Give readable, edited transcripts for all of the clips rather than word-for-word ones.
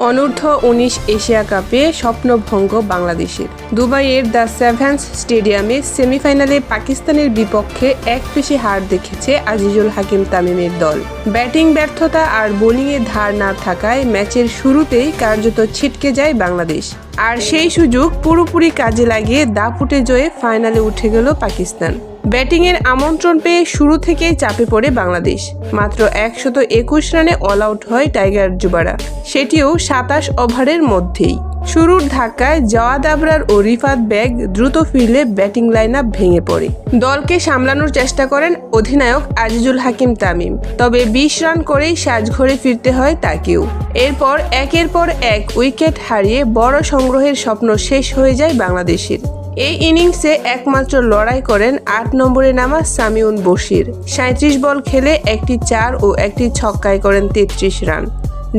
অনূর্ধ্ব-19 Asia কাপে স্বপ্নভঙ্গ বাংলাদেশের। দুবাইয়ের দ্য সেভেন্স স্টেডিয়ামে সেমিফাইনালে পাকিস্তানের বিপক্ষে এক পেশে হার দেখেছে আজিজুল হাকিম তামিমের দল। ব্যাটিং ব্যর্থতা আর বোলিংয়ে ধার না থাকায় ম্যাচের শুরুতেই কার্যত ছিটকে যায় বাংলাদেশ। আর সেই সুযোগ পুরোপুরি কাজে লাগিয়ে দাপুটে জয়ে ফাইনালে উঠে গেল পাকিস্তান। ব্যাটিংয়ের আমন্ত্রণ পেয়ে শুরু থেকেই চাপে পড়ে বাংলাদেশ। মাত্র 121 রানে অল আউট হয় টাইগার যুবারা, সেটিও 27 ওভারের মধ্যেই। শুরুর ধাক্কায় জাওয়াদ আবরার ও রিফাত বেগ দ্রুত ফিরলে ব্যাটিং লাইন আপ ভেঙে পড়ে। দলকে সামলানোর চেষ্টা করেন অধিনায়ক আজিজুল হাকিম তামিম, তবে 20 রান করেই সাজঘরে ফিরতে হয় তাকেও। এরপর একের পর এক উইকেট হারিয়ে বড় সংগ্রহের স্বপ্ন শেষ হয়ে যায় বাংলাদেশের। এই ইনিংসে একমাত্র লড়াই করেন 8 নম্বরে নামা সামিউন বশির। 37 বল খেলে একটি 4 ও একটি ছক্কায় করেন 33 রান,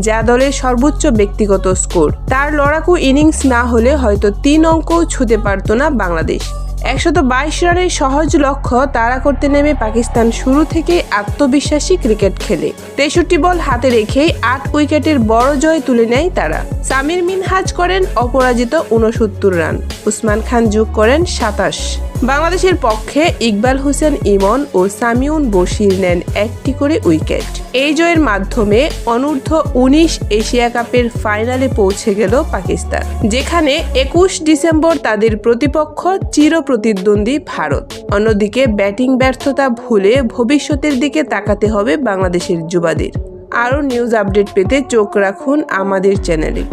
যা দলের সর্বোচ্চ ব্যক্তিগত স্কোর। তার লড়াকু ইনিংস না হলে হয়তো 3 অঙ্কও ছুঁতে পারত না বাংলাদেশ। 122 রানের সহজ লক্ষ্য তাড়া করতে নেমে পাকিস্তান শুরু থেকে আত্মবিশ্বাসী ক্রিকেট খেলে। 63 বল হাতে রেখেই 8 উইকেটের বড় জয় তুলে নেয় তারা। সামির মিনহাজ করেন অপরাজিত 69 রান, উসমান খান যোগ করেন 27। বাংলাদেশের পক্ষে ইকবাল হোসেন ইমন ও সামিউন বশির নেন একটি করে উইকেট। এই জয়ের মাধ্যমে অনূর্ধ্ব-19 এশিয়া কাপের ফাইনালে পৌঁছে গেল পাকিস্তান, যেখানে 21 ডিসেম্বর তাদের প্রতিপক্ষ চিরপ্রতিদ্বন্দ্বী ভারত। অন্যদিকে ব্যাটিং ব্যর্থতা ভুলে ভবিষ্যতের দিকে তাকাতে হবে বাংলাদেশের যুবাদের। আরও নিউজ আপডেট পেতে চোখ রাখুন আমাদের চ্যানেলে।